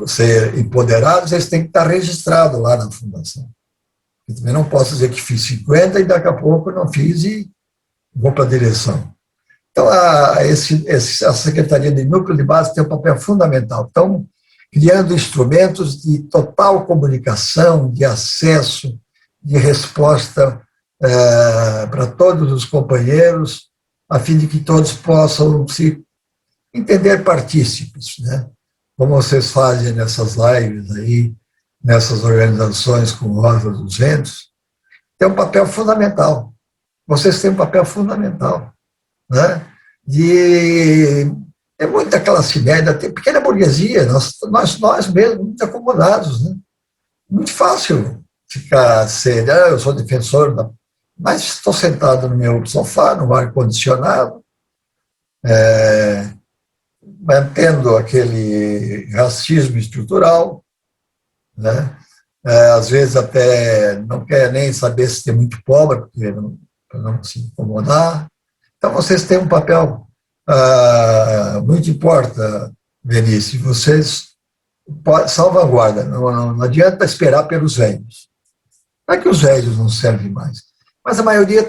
[SPEAKER 2] ser empoderados, eles têm que estar registrados lá na Fundação. Eu também não posso dizer que fiz 50 e daqui a pouco não fiz e vou para a direção. Então, a Secretaria de Núcleo de Base tem um papel fundamental. Então, criando instrumentos de total comunicação, de acesso, de resposta para todos os companheiros, a fim de que todos possam se entender partícipes, né? Como vocês fazem nessas lives aí, nessas organizações como Rosa dos Ventos, tem um papel fundamental. Vocês têm um papel fundamental, né? É muita classe média, tem pequena burguesia, nós mesmos, muito acomodados, né? Muito fácil ficar eu sou defensor, mas estou sentado no meu sofá, no ar-condicionado, mantendo aquele racismo estrutural, né? Às vezes até não quer nem saber se tem muito pobre, para não se incomodar. Então, vocês têm um papel muito importante, Vinícius. Vocês salvaguardam, não adianta esperar pelos velhos. Não é que os velhos não servem mais, mas a maioria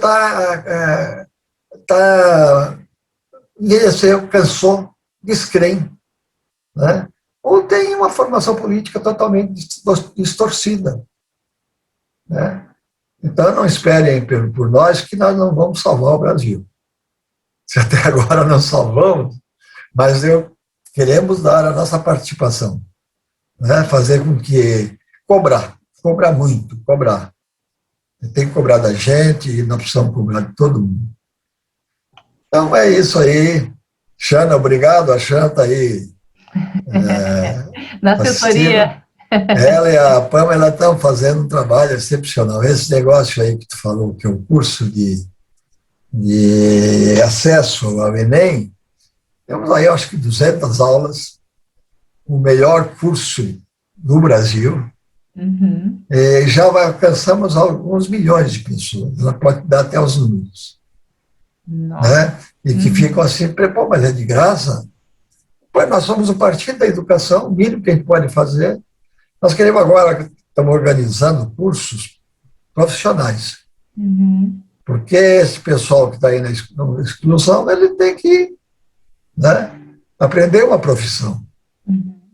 [SPEAKER 2] envelheceu, cansou, descrente, né? Ou tem uma formação política totalmente distorcida, né? Então, não esperem por nós que nós não vamos salvar o Brasil. Se até agora não salvamos, mas queremos dar a nossa participação, né? Fazer com que cobrar muito. Tem que cobrar da gente e nós precisamos cobrar de todo mundo. Então, é isso aí. Xana, obrigado. A Xana está aí.
[SPEAKER 1] Na assessoria.
[SPEAKER 2] Ela e a Pamela estão fazendo um trabalho excepcional. Esse negócio aí que tu falou, que é o curso de acesso ao Enem, temos aí, acho que 200 aulas, o melhor curso do Brasil.
[SPEAKER 1] Uhum.
[SPEAKER 2] Já alcançamos alguns milhões de pessoas. Ela pode dar até os números. Né? E que ficam assim, pô, mas é de graça? Pois nós somos o partido da educação, o mínimo que a gente pode fazer. Nós queremos agora, estamos organizando cursos profissionais.
[SPEAKER 1] Uhum.
[SPEAKER 2] Porque esse pessoal que está aí na exclusão, ele tem que, né, aprender uma profissão.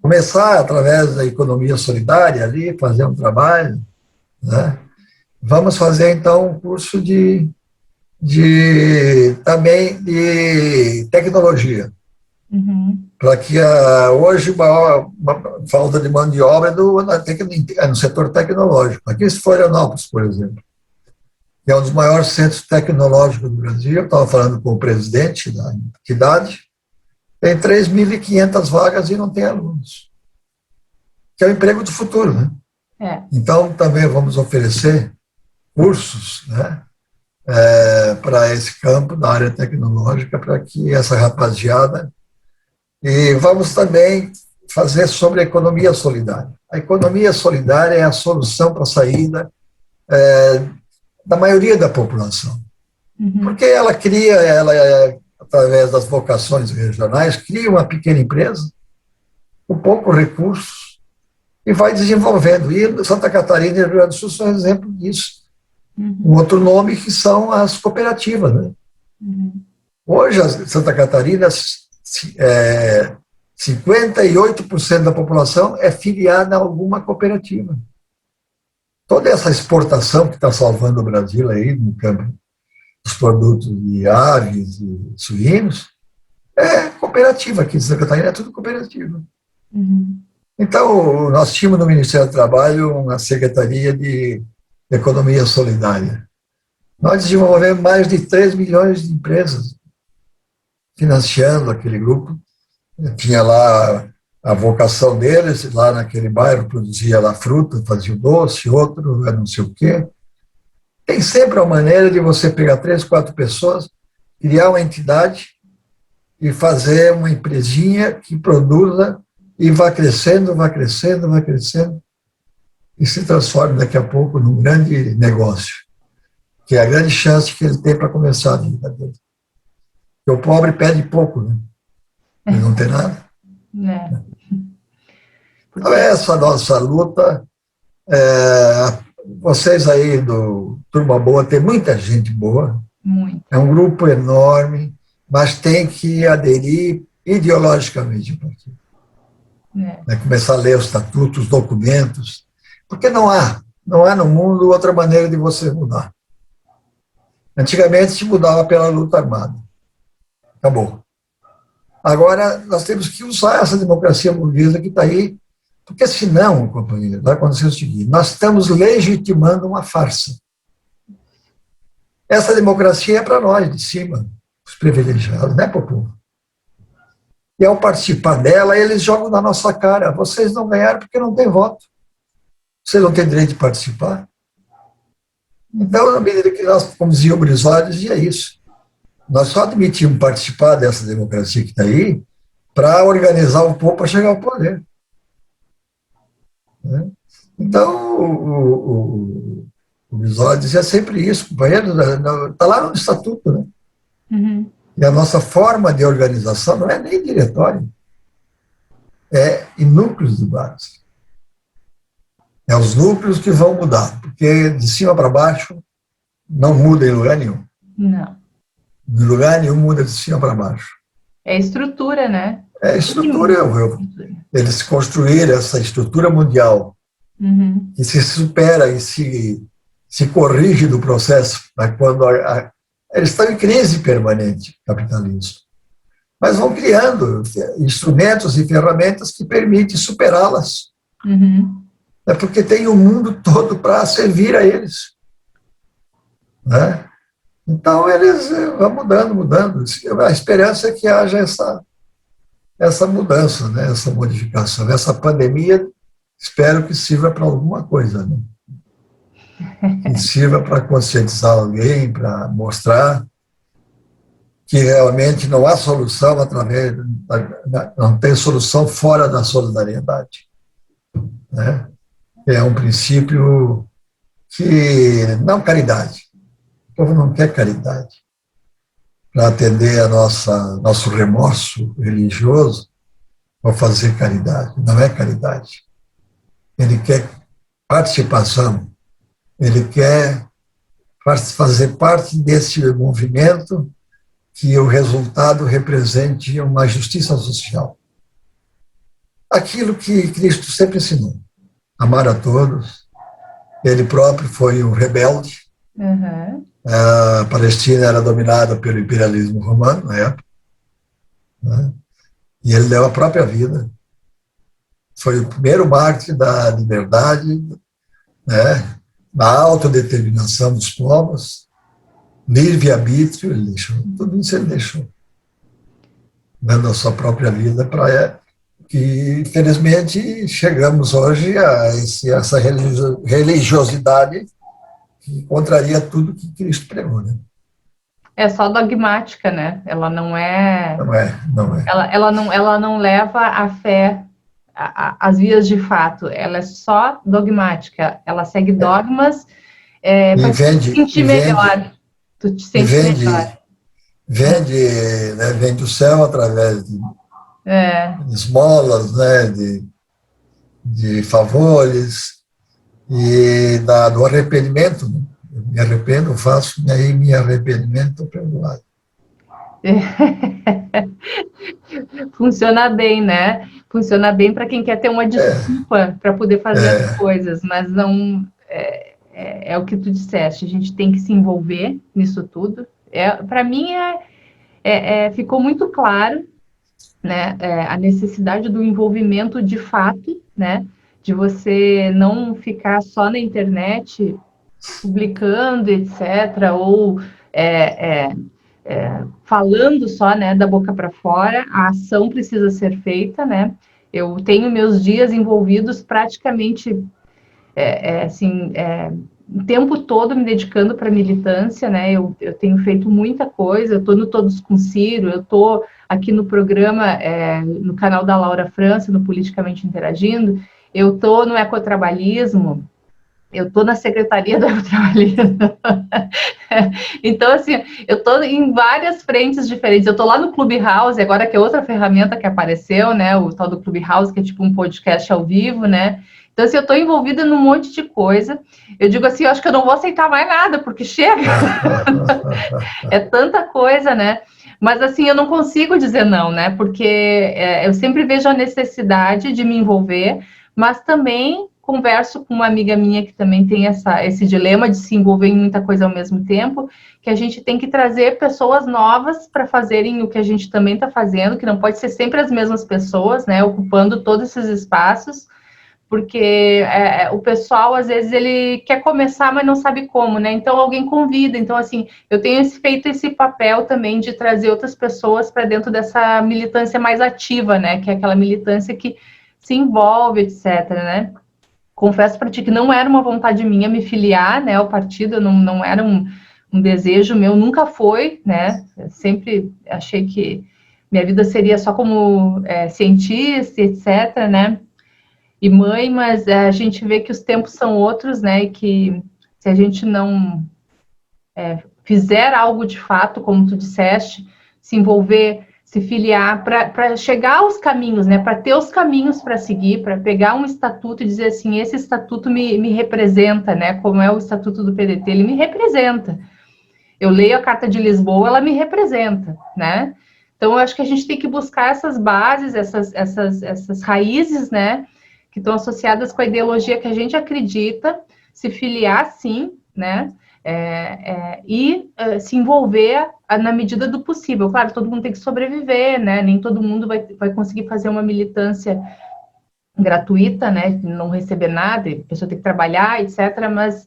[SPEAKER 2] Começar através da economia solidária ali, fazer um trabalho, né? Vamos fazer, então, um curso também de tecnologia. Para que hoje uma falta de mão de obra no setor tecnológico. Aqui em Florianópolis, por exemplo, que é um dos maiores centros tecnológicos do Brasil, eu estava falando com o presidente da entidade, tem 3.500 vagas e não tem alunos. Que é o emprego do futuro, né? Então, também vamos oferecer cursos, né, para esse campo da área tecnológica, para que essa rapaziada... E vamos também fazer sobre a economia solidária. A economia solidária é a solução para a saída da maioria da população. Porque ela cria, através das vocações regionais, cria uma pequena empresa com poucos recursos e vai desenvolvendo. E Santa Catarina e Rio Grande do Sul são exemplo disso. Um outro nome que são as cooperativas, né? Hoje, Santa Catarina, 58% da população é filiada a alguma cooperativa. Toda essa exportação que está salvando o Brasil aí no campo dos produtos de aves e suínos é cooperativa. Aqui em Santa Catarina é tudo cooperativa. Então, nós tínhamos no Ministério do Trabalho uma secretaria de Economia Solidária. Nós desenvolvemos mais de 3 milhões de empresas financiando aquele grupo. Tinha lá a vocação deles, lá naquele bairro produzia lá fruta, fazia o doce, outro não sei o quê. Tem sempre uma maneira de você pegar 3, 4 pessoas, criar uma entidade e fazer uma empresinha que produza e vá crescendo, vá crescendo, vá crescendo e se transforme daqui a pouco num grande negócio, que é a grande chance que ele tem para começar a vida dele. Porque o pobre pede pouco, né? Ele não tem nada. Então, essa nossa luta, vocês aí do Turma Boa, tem muita gente boa, é um grupo enorme, mas tem que aderir ideologicamente ao partido. Começar a ler os estatutos, os documentos, porque não há no mundo outra maneira de você mudar. Antigamente se mudava pela luta armada. Acabou. Agora, nós temos que usar essa democracia burguesa que está aí, porque senão, companheiro, vai acontecer o seguinte, nós estamos legitimando uma farsa. Essa democracia é para nós, de cima, os privilegiados, não é para o povo. E ao participar dela, eles jogam na nossa cara, vocês não ganharam porque não tem voto. Vocês não têm direito de participar. Então, na medida que nós, como dizia o Brizola, dizia isso. Nós só admitimos participar dessa democracia que está aí para organizar o povo para chegar ao poder. Então, o Brizola dizia sempre isso, companheiro, está lá no estatuto, né? E a nossa forma de organização não é nem diretório, é em núcleos de base. É os núcleos que vão mudar, porque de cima para baixo não muda em lugar nenhum.
[SPEAKER 1] Não.
[SPEAKER 2] De lugar nenhum muda de cima para baixo.
[SPEAKER 1] É estrutura, né?
[SPEAKER 2] É estrutura. Eles construíram essa estrutura mundial que se supera e se corrige do processo, né, quando eles estão em crise permanente, capitalismo. Mas vão criando instrumentos e ferramentas que permitem superá-las. É porque tem o mundo todo para servir a eles. Né? Então, eles vão mudando. A esperança é que haja essa mudança, né? Essa modificação. Essa pandemia, espero que sirva para alguma coisa. Né? Que sirva para conscientizar alguém, para mostrar que realmente não há solução não tem solução fora da solidariedade. Né? É um princípio que não caridade. O povo não quer caridade. Para atender a nosso remorso religioso, ou fazer caridade. Não é caridade. Ele quer participação. Ele quer fazer parte desse movimento que o resultado represente uma justiça social. Aquilo que Cristo sempre ensinou, amar a todos. Ele próprio foi um rebelde.
[SPEAKER 1] Uhum.
[SPEAKER 2] A Palestina era dominada pelo imperialismo romano na época, né? E ele deu a própria vida. Foi o primeiro mártir da liberdade, né? Da autodeterminação dos povos, livre-arbítrio, ele deixou, tudo isso ele deixou, dando a sua própria vida para que, infelizmente, chegamos hoje a essa religiosidade que contraria tudo que Cristo pregou, né?
[SPEAKER 1] É só dogmática, né? Ela não é...
[SPEAKER 2] Não é.
[SPEAKER 1] Ela não leva a fé às vias de fato. Ela é só dogmática. Ela segue dogmas para te sentir melhor. Tu te sente melhor.
[SPEAKER 2] Vende o céu através de esmolas, né? De favores e do arrependimento, né? Eu me arrependo, faço, e aí me arrependimento, estou perdoado.
[SPEAKER 1] Funciona bem, né? Funciona bem para quem quer ter uma desculpa para poder fazer as coisas, mas não é o que tu disseste. A gente tem que se envolver nisso tudo. Para mim ficou muito claro, né? A necessidade do envolvimento de fato, né? De você não ficar só na internet publicando, etc., ou falando só, né, da boca para fora. A ação precisa ser feita, né? Eu tenho meus dias envolvidos praticamente, o tempo todo me dedicando para a militância, né? Eu tenho feito muita coisa, eu estou no Todos com Ciro, eu estou aqui no programa, no canal da Laura França, no Politicamente Interagindo, eu estou no ecotrabalhismo, eu estou na Secretaria do Ecotrabalhismo. Então, assim, eu estou em várias frentes diferentes. Eu estou lá no Clubhouse, agora que é outra ferramenta que apareceu, né? O tal do Clubhouse, que é tipo um podcast ao vivo, né? Então, assim, eu estou envolvida num monte de coisa. Eu digo assim, eu acho que eu não vou aceitar mais nada, porque chega. É tanta coisa, né? Mas, assim, eu não consigo dizer não, né? Porque eu sempre vejo a necessidade de me envolver, mas também converso com uma amiga minha que também tem esse dilema de se envolver em muita coisa ao mesmo tempo, que a gente tem que trazer pessoas novas para fazerem o que a gente também está fazendo, que não pode ser sempre as mesmas pessoas, né, ocupando todos esses espaços, porque o pessoal, às vezes, ele quer começar, mas não sabe como, né? Então, alguém convida. Então, assim, eu tenho feito esse papel também de trazer outras pessoas para dentro dessa militância mais ativa, né? Que é aquela militância que se envolve, etc., né? Confesso para ti que não era uma vontade minha me filiar, né, ao partido, não era um desejo meu, nunca foi, né? Eu sempre achei que minha vida seria só como cientista, etc., né? E mãe, mas a gente vê que os tempos são outros, né? E que se a gente não fizer algo de fato, como tu disseste, se envolver, se filiar, para chegar aos caminhos, né? Para ter os caminhos para seguir, para pegar um estatuto e dizer assim, esse estatuto me representa, né? Como é o estatuto do PDT, ele me representa. Eu leio a Carta de Lisboa, ela me representa, né? Então, eu acho que a gente tem que buscar essas bases, essas raízes, né? Que estão associadas com a ideologia que a gente acredita, se filiar, sim, né? E se envolver na medida do possível. Claro, todo mundo tem que sobreviver, né? Nem todo mundo vai conseguir fazer uma militância gratuita, né? Não receber nada, a pessoa tem que trabalhar, etc. Mas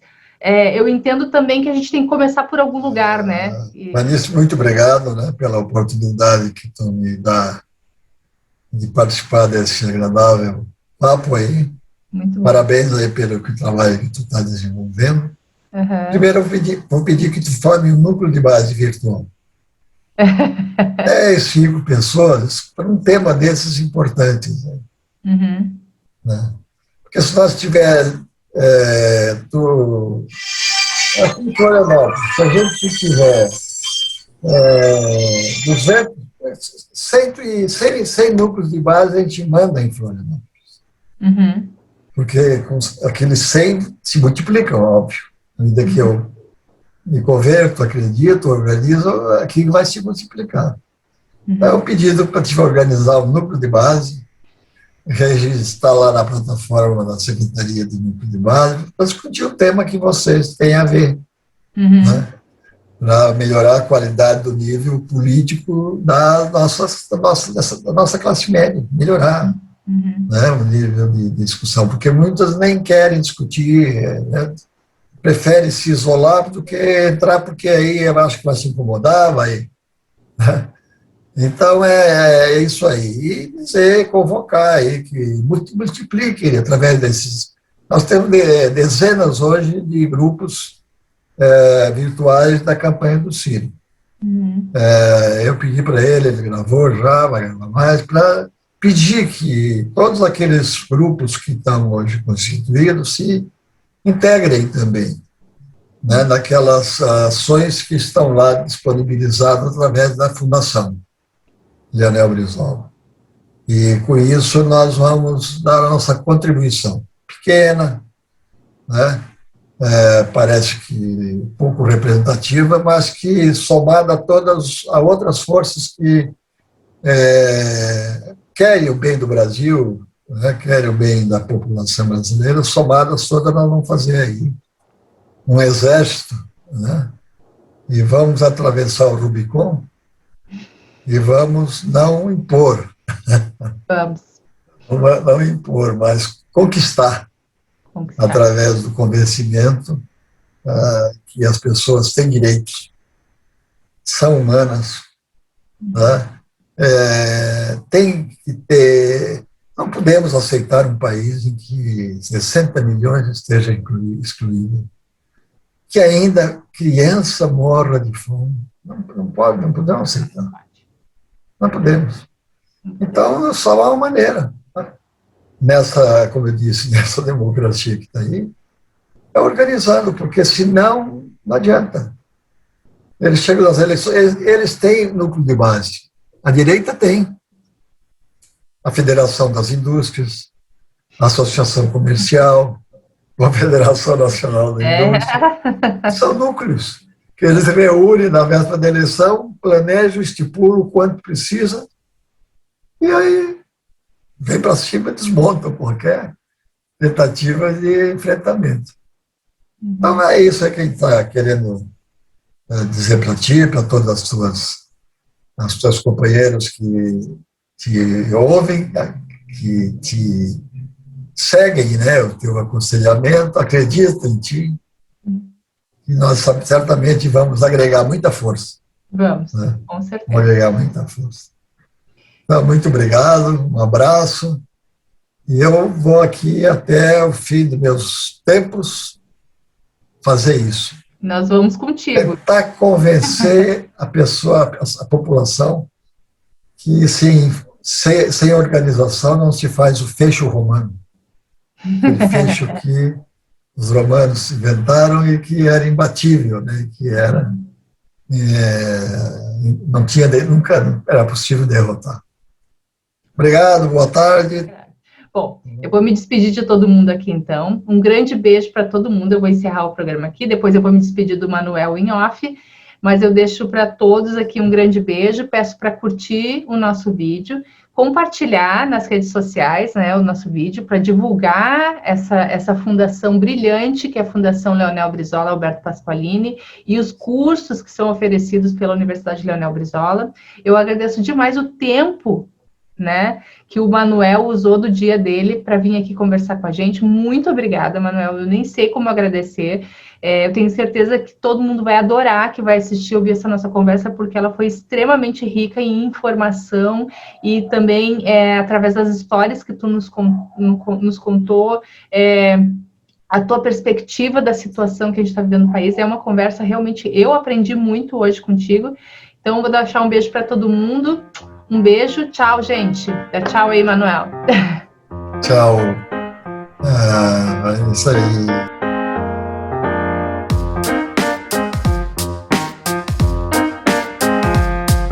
[SPEAKER 1] eu entendo também que a gente tem que começar por algum lugar, né?
[SPEAKER 2] Manice, muito obrigado, né, pela oportunidade que tu me dá de participar desse agradável papo aí.
[SPEAKER 1] Muito bom.
[SPEAKER 2] Parabéns aí pelo trabalho que tu está desenvolvendo.
[SPEAKER 1] Uhum.
[SPEAKER 2] Primeiro, eu vou pedir que tu forme um núcleo de base virtual. 10, 5 pessoas para um tema desses importantes. Né?
[SPEAKER 1] Uhum.
[SPEAKER 2] Né? Porque se nós tiver aqui em Florianópolis, se a gente tiver 100 núcleos de base, a gente manda em Florianópolis. me converto, acredito, organizo, aquilo vai se multiplicar. É um pedido para te organizar o núcleo de base, registrar lá na plataforma da Secretaria do Núcleo de Base, para discutir o tema que vocês têm a ver, né? Para melhorar a qualidade do nível político da nossa classe média, melhorar, né, o nível de discussão, porque muitas nem querem discutir, né, preferem se isolar do que entrar, porque aí eu acho que vai se incomodar, vai... Né? Então, é isso aí. E dizer, convocar aí, que multiplique através desses... Nós temos dezenas hoje de grupos virtuais da campanha do Ciro. Eu pedi para ele gravou já, vai gravar mais, para pedir que todos aqueles grupos que estão hoje constituídos se integrem também, né, naquelas ações que estão lá disponibilizadas através da Fundação Leonel Brizola. E com isso nós vamos dar a nossa contribuição pequena, né? Parece que pouco representativa, mas que somada a todas as outras forças que querem o bem do Brasil, né, querem o bem da população brasileira, somadas todas nós vamos fazer aí um exército, né, e vamos atravessar o Rubicon e vamos não impor, não impor, mas conquistar. Através do convencimento que as pessoas têm direitos, são humanas, né? Tem que ter... Não podemos aceitar um país em que 60 milhões esteja excluído, que ainda criança morra de fome. Não podemos aceitar. Não podemos. Então, só há uma maneira. Nessa, como eu disse, nessa democracia que está aí, é organizando, porque senão não adianta. Eles chegam nas eleições, eles têm núcleo de base. A direita tem. A Federação das Indústrias, a Associação Comercial, a Federação Nacional da Indústria. São núcleos que eles reúnem na véspera da eleição, planejam, estipulam o quanto precisa, e aí vem para cima e desmonta qualquer tentativa de enfrentamento. Então, é isso que a gente está querendo dizer para ti, para todas as tuas companheiros que te ouvem, que te seguem, né, o teu aconselhamento, acreditam em ti, e nós certamente vamos agregar muita força.
[SPEAKER 1] Vamos,
[SPEAKER 2] né?
[SPEAKER 1] Com certeza.
[SPEAKER 2] Vamos agregar muita força. Então, muito obrigado, um abraço, e eu vou aqui até o fim dos meus tempos fazer isso.
[SPEAKER 1] Nós vamos contigo.
[SPEAKER 2] Tentar convencer a população que sem organização não se faz o fecho romano. O fecho que os romanos inventaram e que era imbatível, né? Que era, nunca era possível derrotar. Obrigado, boa tarde.
[SPEAKER 1] Bom, eu vou me despedir de todo mundo aqui, então. Um grande beijo para todo mundo. Eu vou encerrar o programa aqui, depois eu vou me despedir do Manuel em off, mas eu deixo para todos aqui um grande beijo. Peço para curtir o nosso vídeo, compartilhar nas redes sociais, né, o nosso vídeo, para divulgar essa fundação brilhante, que é a Fundação Leonel Brizola Alberto Pasqualini, e os cursos que são oferecidos pela Universidade Leonel Brizola. Eu agradeço demais o tempo, né, que o Manuel usou do dia dele para vir aqui conversar com a gente. Muito obrigada, Manuel. Eu nem sei como agradecer. Eu tenho certeza que todo mundo vai adorar, que vai assistir, ouvir essa nossa conversa, porque ela foi extremamente rica em informação e também através das histórias que tu nos contou, a tua perspectiva da situação que a gente está vivendo no país. É uma conversa realmente... Eu aprendi muito hoje contigo. Então, vou deixar um beijo para todo mundo. Um beijo, tchau, gente. Tchau aí, Manuel.
[SPEAKER 2] Tchau. É isso aí.